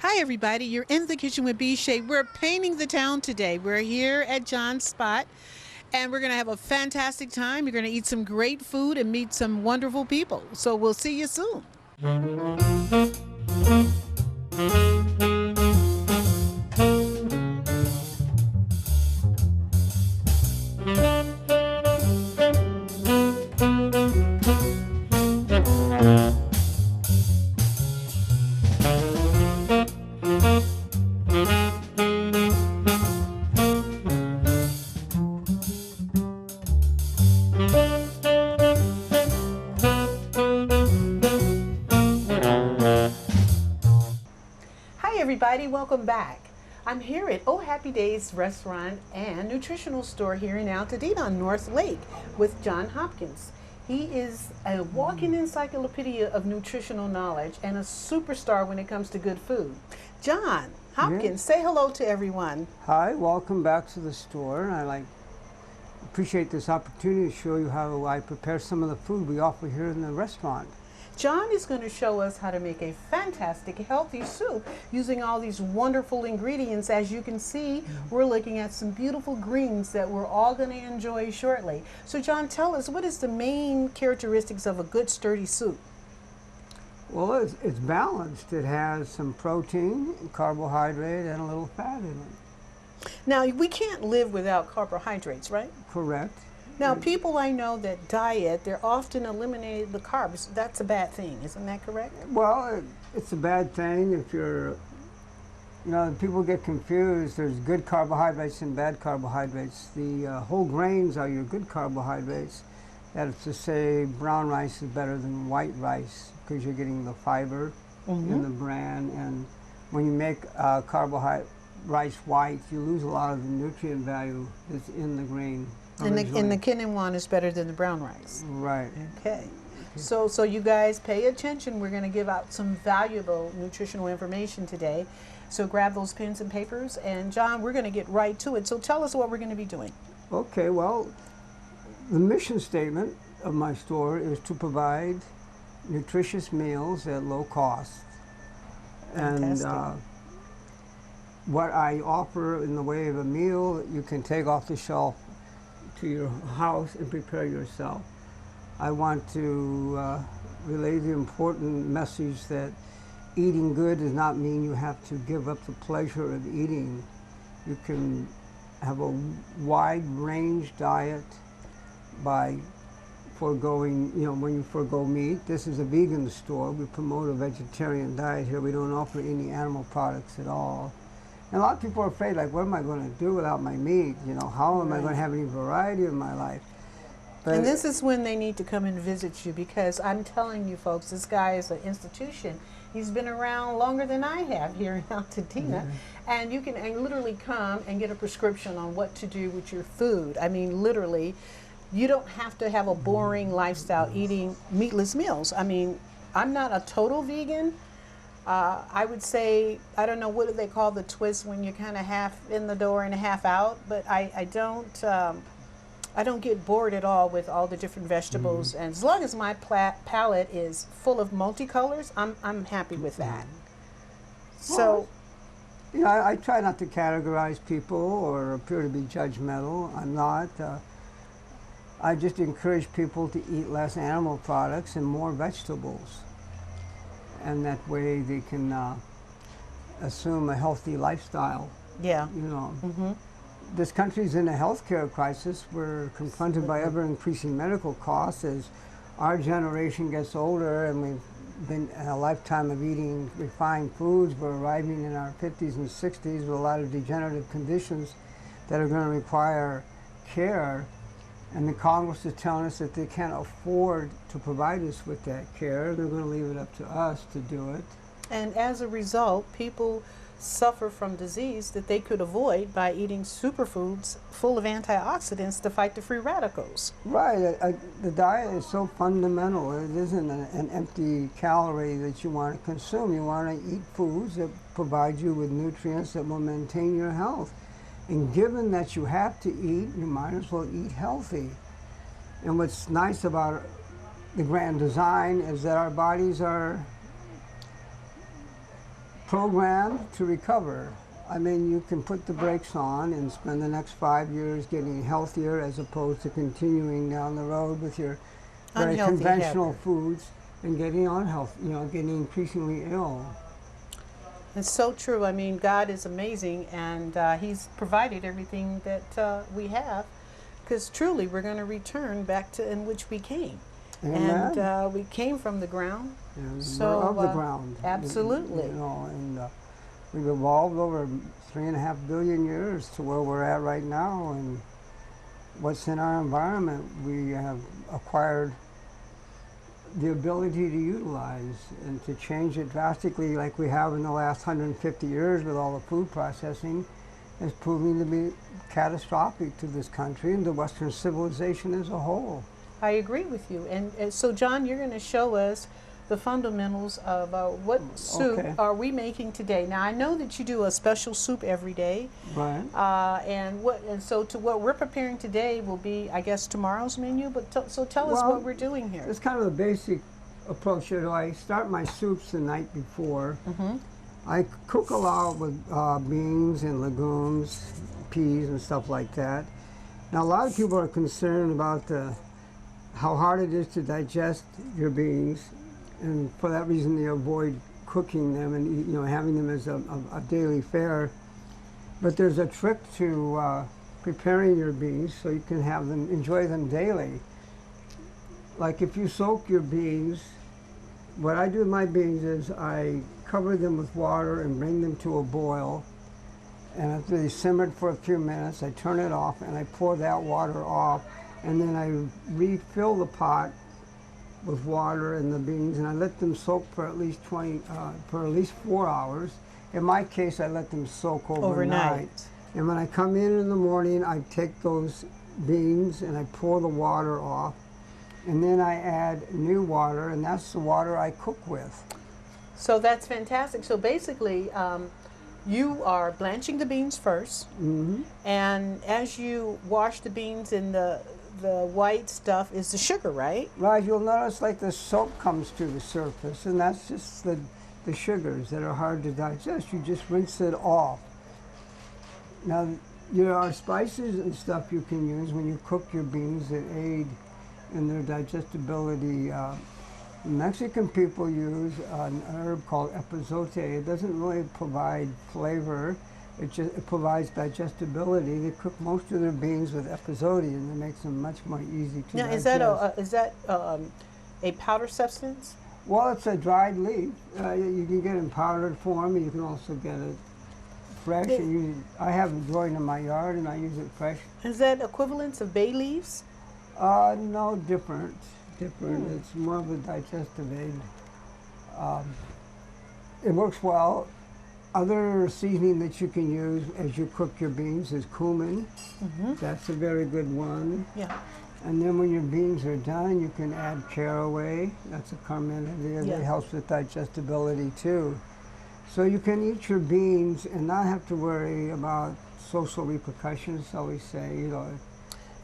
Hi, everybody. You're in the kitchen with B. Shay. We're painting the town today. We're here at John's Spot, and we're going to have a fantastic time. You're going to eat some great food and meet some wonderful people. So we'll see you soon. Hi, everybody. Welcome back. I'm here at Oh Happy Days restaurant and nutritional store here in Altadena on North Lake with John Hopkins. He is a walking encyclopedia of nutritional knowledge and a superstar when it comes to good food. John Hopkins, say hello to everyone. Hi, welcome back to the store. Appreciate this opportunity to show you how I prepare some of the food we offer here in the restaurant. John is going to show us how to make a fantastic healthy soup using all these wonderful ingredients. As you can see, we're looking at some beautiful greens that we're all going to enjoy shortly. So John, tell us, what is the main characteristics of a good sturdy soup? Well, it's balanced. It has some protein, carbohydrate, and a little fat in it. Now, we can't live without carbohydrates, right? Correct. Now, people I know that diet, they're often eliminating the carbs. That's a bad thing, isn't that correct? Well, it's a bad thing if people get confused. There's good carbohydrates and bad carbohydrates. The whole grains are your good carbohydrates. That is to say, brown rice is better than white rice because you're getting the fiber in the bran. And when you make rice white, you lose a lot of the nutrient value that's in the grain. And the quinoa is better than the brown rice. Right. Okay. So you guys pay attention. We're going to give out some valuable nutritional information today. So grab those pens and papers. And John, we're going to get right to it. So tell us what we're going to be doing. Okay, well, the mission statement of my store is to provide nutritious meals at low cost. Fantastic. And what I offer in the way of a meal, you can take off the shelf to your house and prepare yourself. I want to relay the important message that eating good does not mean you have to give up the pleasure of eating. You can have a wide range diet by foregoing, when you forego meat. This is a vegan store. We promote a vegetarian diet here. We don't offer any animal products at all. And a lot of people are afraid, like, what am I going to do without my meat? How am I going to have any variety in my life? But and this is when they need to come and visit you, because I'm telling you folks, this guy is an institution. He's been around longer than I have here in Altadena. And you can literally come and get a prescription on what to do with your food. I mean, literally, you don't have to have a boring lifestyle eating meatless meals. I mean, I'm not a total vegan. I would say, I don't know, what do they call the twist when you're kind of half in the door and half out, but I don't get bored at all with all the different vegetables. And as long as my palette is full of multicolors, I'm happy with that. So, I try not to categorize people or appear to be judgmental. I'm not. I just encourage people to eat less animal products and more vegetables. And that way they can assume a healthy lifestyle. Yeah. This country's in a healthcare crisis. We're confronted by ever-increasing medical costs as our generation gets older, and we've been in a lifetime of eating refined foods. We're arriving in our 50s and 60s with a lot of degenerative conditions that are going to require care. And the Congress is telling us that they can't afford to provide us with that care. They're going to leave it up to us to do it. And as a result, people suffer from disease that they could avoid by eating superfoods full of antioxidants to fight the free radicals. Right. The diet is so fundamental. It isn't an empty calorie that you want to consume. You want to eat foods that provide you with nutrients that will maintain your health. And given that you have to eat, you might as well eat healthy. And what's nice about the grand design is that our bodies are programmed to recover. I mean, you can put the brakes on and spend the next 5 years getting healthier as opposed to continuing down the road with your very Unhealthy conventional habit. foods and getting unhealthy, getting increasingly ill. It's so true. I mean, God is amazing, and He's provided everything that we have, because truly we're going to return back to in which we came. Amen. And we came from the ground. And So, we're of the ground. absolutely. And we've evolved over 3.5 billion years to where we're at right now. And what's in our environment, we have acquired the ability to utilize and to change it drastically, like we have in the last 150 years with all the food processing, is proving to be catastrophic to this country and to Western civilization as a whole. I agree with you. And so, John, you're going to show us the fundamentals of what soup Okay. are we making today. Now, I know that you do a special soup every day, Right. and so what we're preparing today will be, I guess, tomorrow's menu. But so tell us Well, what we're doing here. It's kind of a basic approach. I start my soups the night before. Mm-hmm. I cook a lot with beans and legumes, peas and stuff like that. Now, a lot of people are concerned about how hard it is to digest your beans, and for that reason they avoid cooking them and having them as a daily fare. But there's a trick to preparing your beans so you can enjoy them daily. Like if you soak your beans, what I do with my beans is I cover them with water and bring them to a boil. And after they simmered for a few minutes, I turn it off and I pour that water off. And then I refill the pot with water and the beans, and I let them soak for at least 4 hours. In my case, I let them soak overnight. And when I come in the morning, I take those beans and I pour the water off, and then I add new water, and that's the water I cook with. So that's fantastic. So basically, you are blanching the beans first, Mm-hmm. and as you wash the beans in the white stuff is the sugar, right? Right, you'll notice like the soap comes to the surface, and that's just the sugars that are hard to digest. You just rinse it off. Now, there are spices and stuff you can use when you cook your beans that aid in their digestibility. Mexican people use an herb called epazote. It doesn't really provide flavor. It provides digestibility. They cook most of their beans with epazote, and it makes them much more easy to Now, digest. is that a powder substance? Well, it's a dried leaf. You can get it in powdered form, and you can also get it fresh. And use it. I have it growing in my yard, and I use it fresh. Is that equivalent of bay leaves? No, different. It's more of a digestive aid. It works well. Other seasoning that you can use as you cook your beans is cumin. Mm-hmm. That's a very good one. Yeah. And then when your beans are done, you can add caraway. That's a carminative Yeah. that helps with digestibility too. So you can eat your beans and not have to worry about social repercussions, shall we say.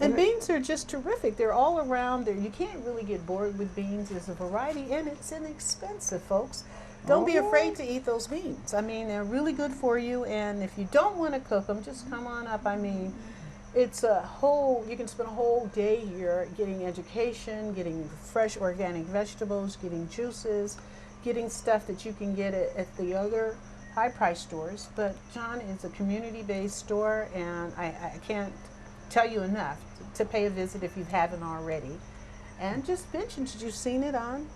And beans are just terrific. They're all around there. You can't really get bored with beans. There's a variety, and it's inexpensive, folks. Don't be afraid to eat those beans. I mean, they're really good for you, and if you don't want to cook them, just come on up. I mean, it's you can spend a whole day here getting education, getting fresh organic vegetables, getting juices, getting stuff that you can get at the other high-price stores. But John is a community-based store, and I can't tell you enough to pay a visit if you haven't already. And just mention, you've seen it on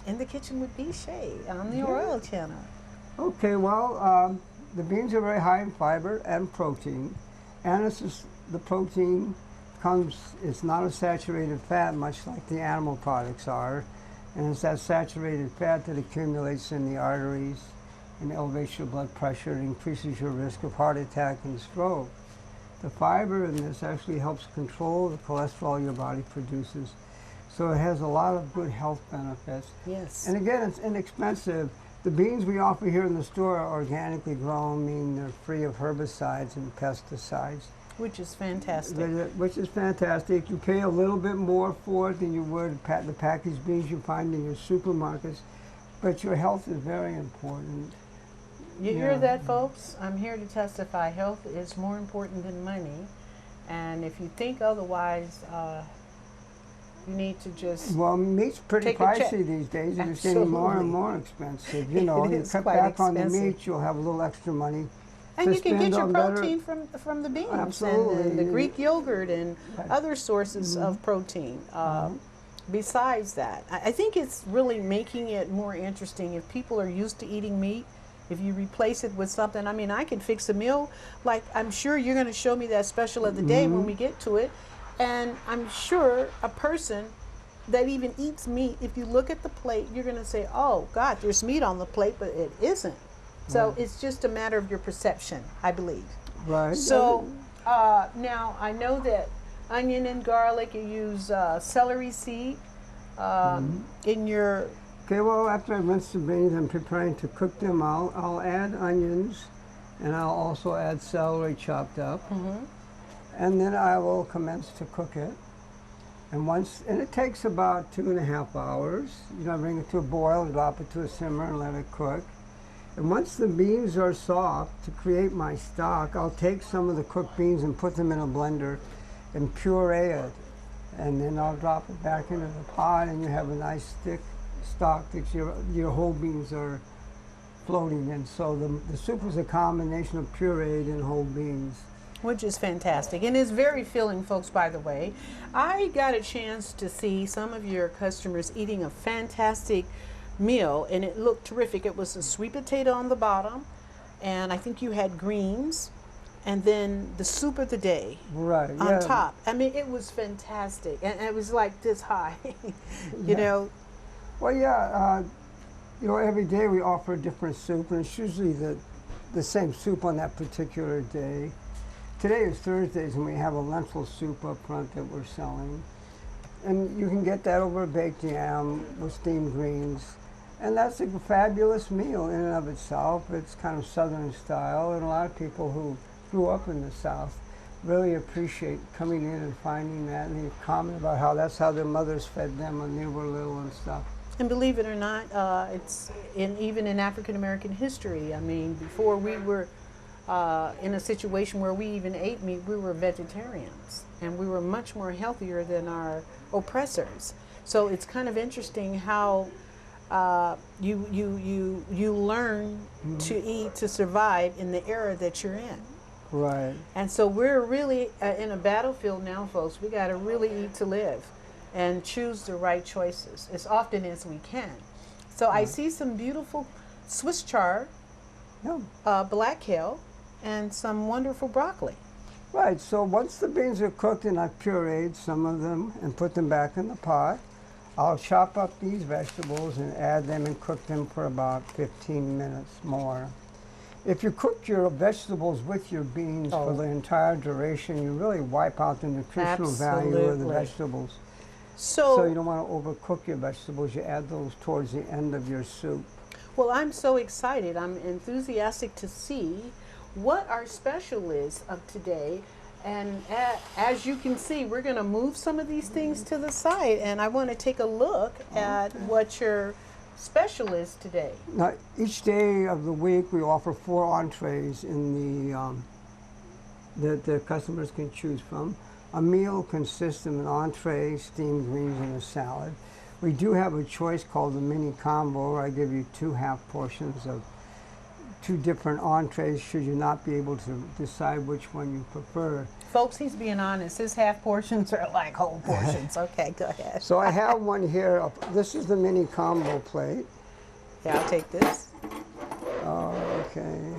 In the Kitchen with Shay on the Royal Channel. Okay, well, the beans are very high in fiber and protein, and the protein it's not a saturated fat, much like the animal products are, and it's that saturated fat that accumulates in the arteries and elevates your blood pressure and increases your risk of heart attack and stroke. The fiber in this actually helps control the cholesterol your body produces. So it has a lot of good health benefits. Yes. And again, it's inexpensive. The beans we offer here in the store are organically grown, meaning they're free of herbicides and pesticides. Which is fantastic. Which is fantastic. You pay a little bit more for it than you would the packaged beans you find in your supermarkets, but your health is very important. You hear that, folks? I'm here to testify. Health is more important than money. And if you think otherwise, you need to just Well, meat's pretty take a check. pricey these days. It's getting more and Absolutely. more expensive. You know, It you is cut quite back on the expensive. meat, you'll have a little extra money. And to you can get spend your on better- protein from the beans Absolutely. and the Greek yogurt and Right. other sources of protein. Besides that, I think it's really making it more interesting. If people are used to eating meat, if you replace it with something, I mean, I can fix a meal. Like, I'm sure you're going to show me that special of the day when we get to it. And I'm sure a person that even eats meat, if you look at the plate, you're going to say, oh, God, there's meat on the plate, but it isn't. So it's just a matter of your perception, I believe. Right. So now I know that onion and garlic, you use celery seed in your... Okay, well, after I rinse the beans and preparing to cook them, I'll add onions, and I'll also add celery chopped up. And then I will commence to cook it. And it takes about 2.5 hours. You know, bring it to a boil, drop it to a simmer, and let it cook. And once the beans are soft, to create my stock, I'll take some of the cooked beans and put them in a blender and puree it. And then I'll drop it back into the pot, and you have a nice thick stock that your whole beans are floating in. So the soup is a combination of pureed and whole beans. Which is fantastic. And it's very filling, folks, by the way. I got a chance to see some of your customers eating a fantastic meal, and it looked terrific. It was a sweet potato on the bottom, and I think you had greens, and then the soup of the day on top. I mean, it was fantastic, and it was like this high, you know. Well, you know, every day we offer a different soup, and it's usually the same soup on that particular day. Today is Thursdays, and we have a lentil soup up front that we're selling. And you can get that over a baked yam with steamed greens. And that's a fabulous meal in and of itself. It's kind of Southern style, and a lot of people who grew up in the South really appreciate coming in and finding that, and they comment about how that's how their mothers fed them when they were little and stuff. And believe it or not, it's even in African American history. I mean, before we were in a situation where we even ate meat, we were vegetarians, and we were much more healthier than our oppressors. So it's kind of interesting how you learn to eat to survive in the era that you're in. Right. And so we're really in a battlefield now, folks. We got to really eat to live and choose the right choices as often as we can. So I see some beautiful Swiss chard, black kale, and some wonderful broccoli. Right, so once the beans are cooked and I've pureed some of them and put them back in the pot, I'll chop up these vegetables and add them and cook them for about 15 minutes more. If you cook your vegetables with your beans for the entire duration, you really wipe out the nutritional value of the vegetables. So you don't want to overcook your vegetables. You add those towards the end of your soup. Well, I'm so excited. I'm enthusiastic to see what our special is of today. And as you can see, we're going to move some of these things to the side, and I want to take a look at what your special is today. Now, each day of the week, we offer 4 entrees in that the customers can choose from. A meal consists of an entree, steamed greens, and a salad. We do have a choice called the mini combo, where I give you 2 half portions of 2 different entrees, should you not be able to decide which one you prefer. Folks, he's being honest. His half portions are like whole portions. Okay, go ahead. So I have one here. This is the mini combo plate. Yeah, I'll take this. Okay.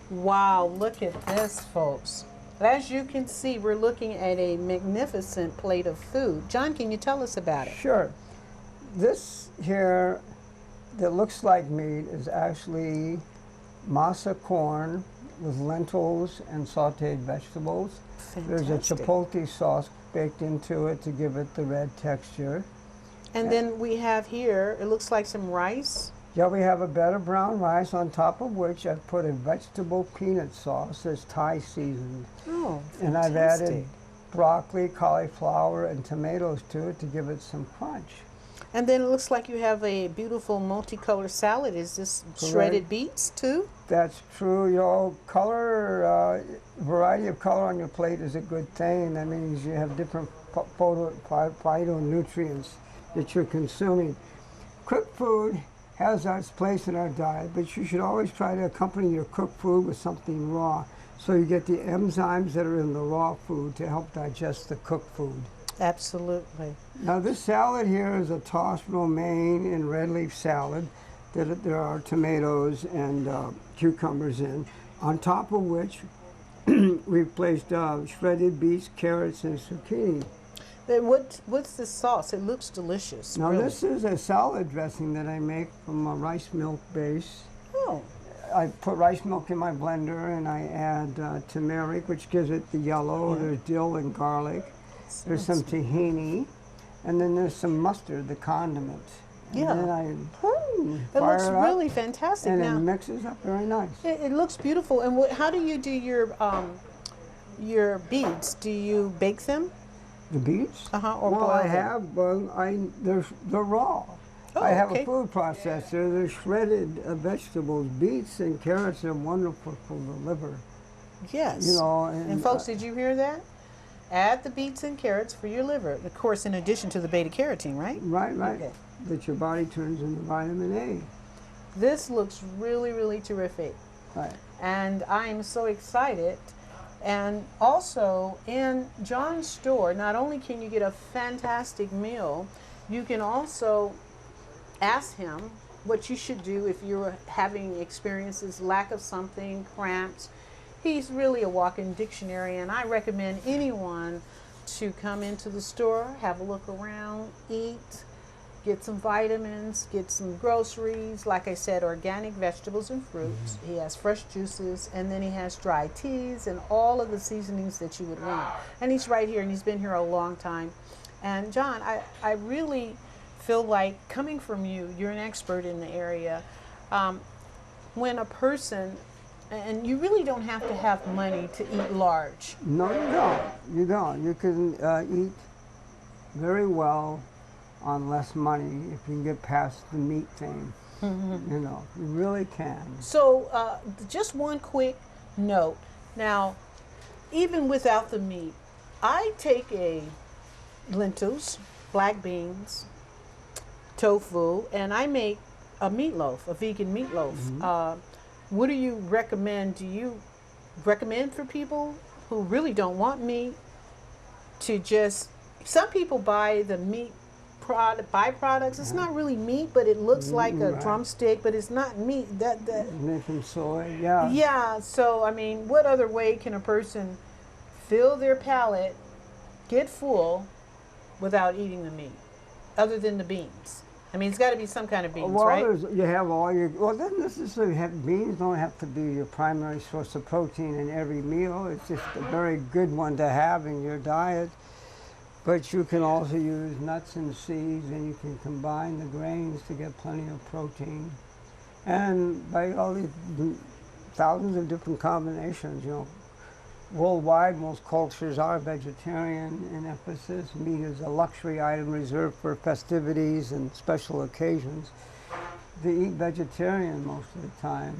Wow, look at this, folks. As you can see, we're looking at a magnificent plate of food. John, can you tell us about it? Sure. This here that looks like meat is actually masa corn with lentils and sauteed vegetables. Fantastic. There's a chipotle sauce baked into it to give it the red texture. And then we have here, it looks like some rice. Yeah, we have a bed of brown rice, on top of which I've put a vegetable peanut sauce that's Thai seasoned. Oh, fantastic. And I've added broccoli, cauliflower, and tomatoes to it to give it some crunch. And then it looks like you have a beautiful multicolored salad. Is this shredded beets too? That's true. You know, color, variety of color on your plate is a good thing. That means you have different phytonutrients that you're consuming. Cooked food has its place in our diet, but you should always try to accompany your cooked food with something raw, so you get the enzymes that are in the raw food to help digest the cooked food. Absolutely. Now this salad here is a tossed romaine and red leaf salad that there are tomatoes and cucumbers in, on top of which we've placed shredded beets, carrots, and zucchini. Then what's this sauce? It looks delicious. Now really. this is a salad dressing that I make from a rice milk base. Oh. I put rice milk in my blender and I add turmeric, which gives it the yellow. Yeah. There's dill and garlic. There's some tahini, and then there's some mustard, the condiment. Yeah. And then I It fire looks it up, really fantastic. and Now, it mixes up very nice. it looks beautiful. And how do you do your beets? Do you bake them? The beets? Or well, boil I them? have, but they're raw. Oh, I have okay. a food processor. They're shredded vegetables. Beets and carrots are wonderful for the liver. Yes. You know, And folks, did you hear that? Add the beets and carrots for your liver. Of course, in addition to the beta carotene, right? Right. Okay. That your body turns into vitamin A. This looks really, really terrific. Right. And I'm so excited. And also in John's store, not only can you get a fantastic meal, you can also ask him what you should do if you're having experiences, lack of something, cramps. He's really a walking dictionary, and I recommend anyone to come into the store, have a look around, eat, get some vitamins, get some groceries, like I said, organic vegetables and fruits. He has fresh juices, and then he has dry teas and all of the seasonings that you would want. And he's right here, and he's been here a long time. And John, I really feel like coming from you, you're an expert in the area. When a person, and you really don't have to have money to eat large. No, you don't. You don't. You can eat very well on less money if you can get past the meat thing. You know, you really can. So just one quick note. Now, even without the meat, I take lentils, black beans, tofu, and I make a meatloaf, a vegan meatloaf. What do you recommend? Do you recommend for people who really don't want meat to just, some people buy the meat byproducts. It's not really meat, but it looks like a drumstick, but it's not meat. Made from soy, yeah. Yeah, so I mean, what other way can a person fill their palate, get full, without eating the meat, other than the beans? I mean, it's got to be some kind of beans, right? You have all your, well, doesn't necessarily have, beans don't have to be your primary source of protein in every meal. It's just a very good one to have in your diet. But you can also use nuts and seeds, and you can combine the grains to get plenty of protein. And by all these thousands of different combinations, you know, worldwide, most cultures are vegetarian in emphasis. Meat is a luxury item reserved for festivities and special occasions. They eat vegetarian most of the time.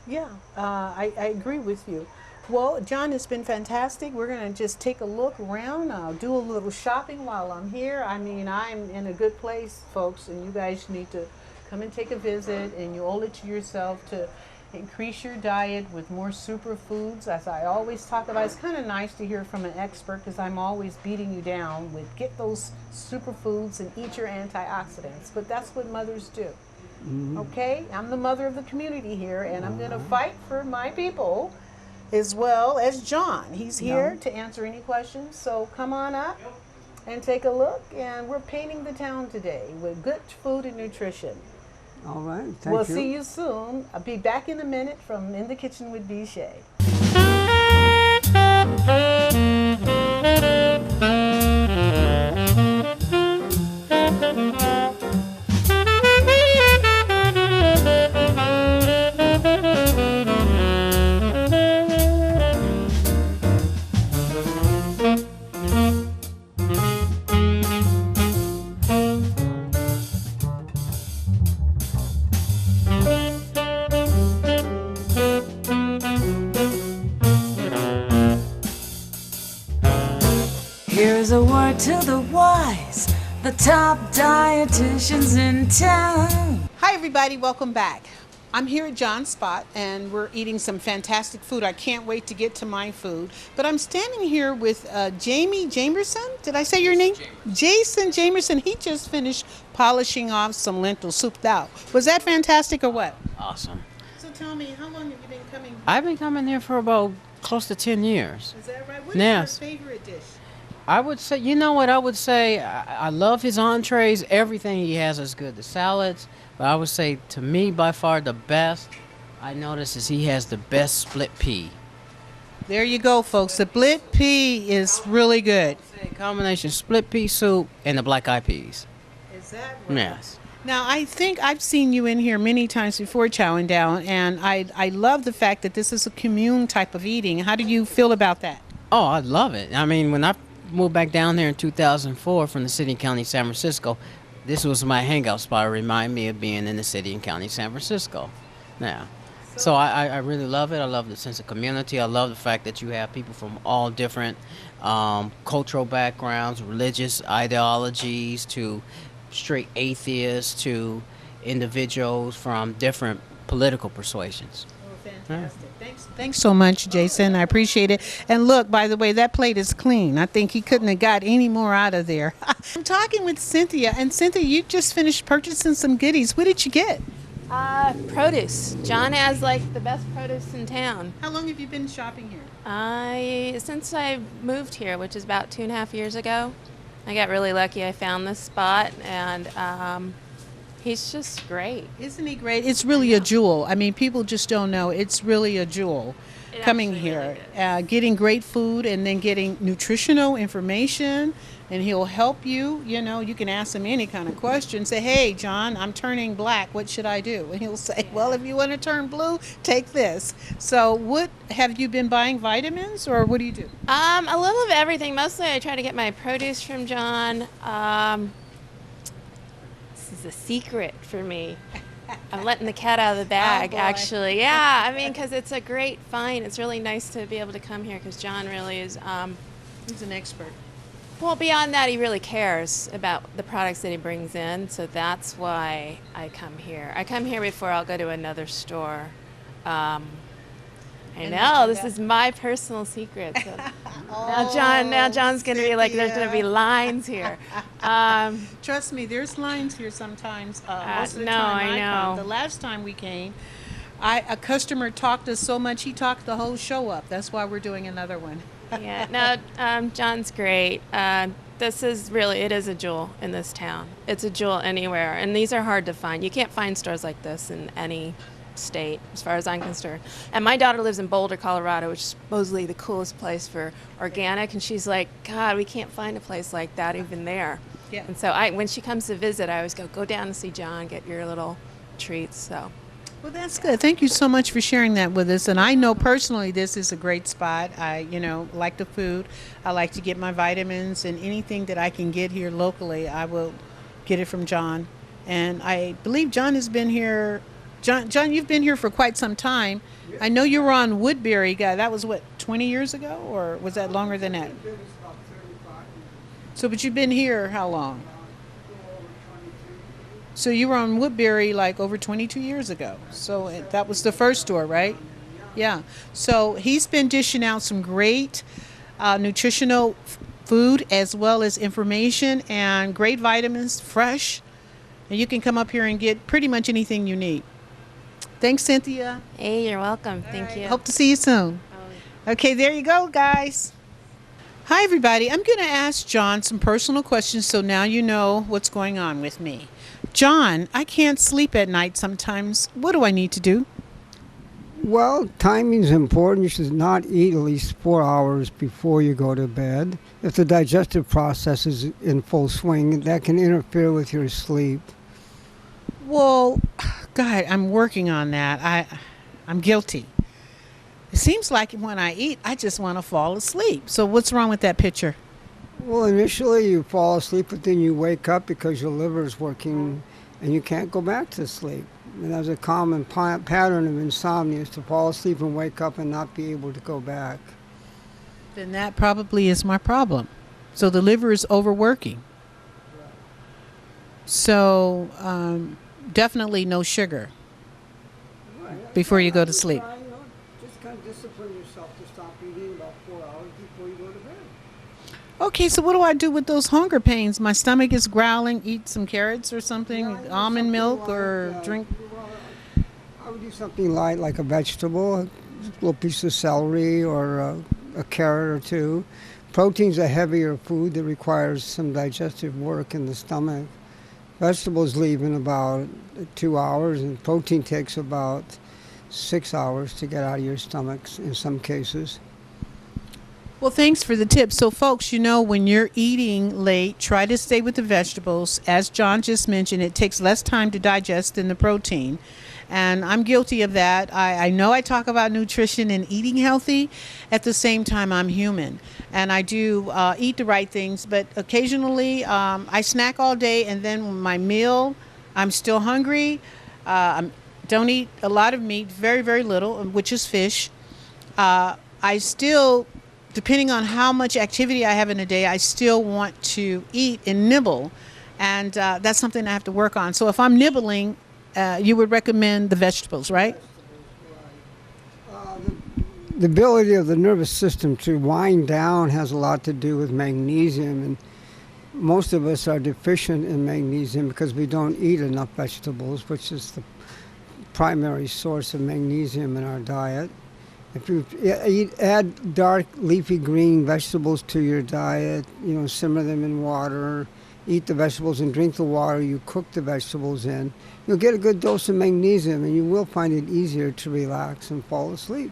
Yeah, I agree with you. Well, John, it's been fantastic. We're going to just take a look around, do a little shopping while I'm here. I mean, I'm in a good place, folks, and you guys need to come and take a visit, and you owe it to yourself to increase your diet with more superfoods. As I always talk about, it's kind of nice to hear from an expert, because I'm always beating you down with get those superfoods and eat your antioxidants. But that's what mothers do. Okay? I'm the mother of the community here, and I'm going to fight for my people, as well as John. He's here to answer any questions. So come on up and take a look. And we're painting the town today with good food and nutrition. All right, thank you. We'll see you soon. I'll be back in a minute from In the Kitchen with B. Shay. Here's a word to the wise, the top dietitians in town. Hi everybody, welcome back. I'm here at John's Spot and we're eating some fantastic food. I can't wait to get to my food. But I'm standing here with Jamie Jamerson. Did I say your name? Jason Jamerson. He just finished polishing off some lentil soup. Now, was that fantastic or what? Awesome. So tell me, how long have you been coming? I've been coming here for about close to 10 years. Is that right? What Yes. is your favorite dish? I would say, you know what I would say? I love his entrees. Everything he has is good. The salads. But I would say, to me, by far the best I notice is he has the best split pea. There you go, folks. The split pea is really good. A combination split pea soup and the black eyed peas. Is that right? Yes. Now, I think I've seen you in here many times before chowing down, and I love the fact that this is a commune type of eating. How do you feel about that? Oh, I love it. I mean, when I moved back down there in 2004 from the city and county of San Francisco, this was my hangout spot. It reminded me of being in the city and county of San Francisco. Now, so I really love it. I love the sense of community. I love the fact that you have people from all different cultural backgrounds, religious ideologies, to straight atheists, to individuals from different political persuasions. Oh, fantastic. Thanks so much, Jason. I appreciate it. And look, by the way, that plate is clean. I think he couldn't have got any more out of there. I'm talking with Cynthia. And Cynthia, you just finished purchasing some goodies. What did you get? Produce. John has like the best produce in town. How long have you been shopping here? Since I moved here, which is about 2.5 years ago. I got really lucky. I found this spot, and he's just great. Isn't he great? It's really a jewel. I mean, people just don't know. It's really a jewel coming here, really getting great food and then getting nutritional information. And he'll help you. You know, you can ask him any kind of question. Say, hey, John, I'm turning black. What should I do? And he'll say, well, if you want to turn blue, take this. So what have you been buying, vitamins, or what do you do? A little of everything. Mostly I try to get my produce from John. This is a secret for me. I'm letting the cat out of the bag, actually. Yeah, I mean, because it's a great find. It's really nice to be able to come here because John really is... He's an expert. Well, beyond that, he really cares about the products that he brings in, so that's why I come here. I come here before I'll go to another store. I know, this is my personal secret. So now John's going to be like, there's going to be lines here. Trust me, there's lines here sometimes. Most of the no, time I know. come. The last time we came, a customer talked us so much, he talked the whole show up. That's why we're doing another one. Yeah, no, John's great. This is really, it is a jewel in this town. It's a jewel anywhere, and these are hard to find. You can't find stores like this in any state, as far as I'm concerned. And my daughter lives in Boulder, Colorado, which is supposedly the coolest place for organic, and she's like, God, we can't find a place like that even there. Yeah. And so when she comes to visit, I always go down and see John, get your little treats, so. Well, that's good. Thank you so much for sharing that with us. And I know personally this is a great spot. I, like the food. I like to get my vitamins, and anything that I can get here locally, I will get it from John. And I believe John has been here. John, you've been here for quite some time. I know you were on Woodbury, guy. That was what, 20 years ago, or was that longer than that? So, but you've been here how long? So you were on Woodbury like over 22 years ago. So that was the first store, right? Yeah. So he's been dishing out some great nutritional food as well as information and great vitamins, fresh. And you can come up here and get pretty much anything you need. Thanks, Cynthia. Hey, you're welcome. Thank you. Hope to see you soon. Okay, there you go, guys. Hi, everybody. I'm going to ask John some personal questions so now you know what's going on with me. John, I can't sleep at night sometimes. What do I need to do? Well, timing is important. You should not eat at least 4 hours before you go to bed. If the digestive process is in full swing, that can interfere with your sleep. Well, God, I'm working on that. I'm guilty. It seems like when I eat, I just want to fall asleep. So what's wrong with that picture? Well, initially you fall asleep, but then you wake up because your liver is working and you can't go back to sleep. And that's a common pattern of insomnia, is to fall asleep and wake up and not be able to go back. Then that probably is my problem. So the liver is overworking. So definitely no sugar before you go to sleep. Just kind of discipline yourself to stop eating about 4 hours before you go to bed. Okay, so what do I do with those hunger pains? My stomach is growling. Eat some carrots or something, Yeah, almond something milk, light, or drink. well, I would do something light like a vegetable, a little piece of celery or a carrot or two. Protein's a heavier food that requires some digestive work in the stomach. Vegetables leave in about 2 hours, and protein takes about 6 hours to get out of your stomachs in some cases. Well, thanks for the tip. So, folks, when you're eating late, try to stay with the vegetables. As John just mentioned, it takes less time to digest than the protein. And I'm guilty of that. I know I talk about nutrition and eating healthy. At the same time, I'm human. And I do eat the right things. But occasionally, I snack all day. And then my meal, I'm still hungry. Don't eat a lot of meat, very, very little, which is fish. I still, depending on how much activity I have in a day, I still want to eat and nibble. And that's something I have to work on. So if I'm nibbling, you would recommend the vegetables, right? The ability of the nervous system to wind down has a lot to do with magnesium, and most of us are deficient in magnesium because we don't eat enough vegetables, which is the primary source of magnesium in our diet. If you add dark leafy green vegetables to your diet, simmer them in water, eat the vegetables and drink the water you cook the vegetables in, you'll get a good dose of magnesium, and you will find it easier to relax and fall asleep.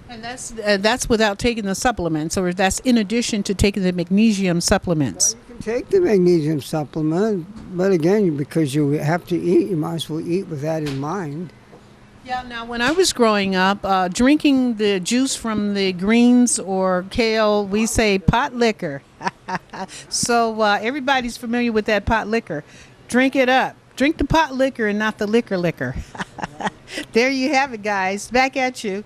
And that's without taking the supplements, or that's in addition to taking the magnesium supplements. You can take the magnesium supplement, but again, because you have to eat, you might as well eat with that in mind. Yeah, now when I was growing up, drinking the juice from the greens or kale, we say pot liquor. So everybody's familiar with that pot liquor. Drink it up. Drink the pot liquor and not the liquor. There you have it, guys. Back at you.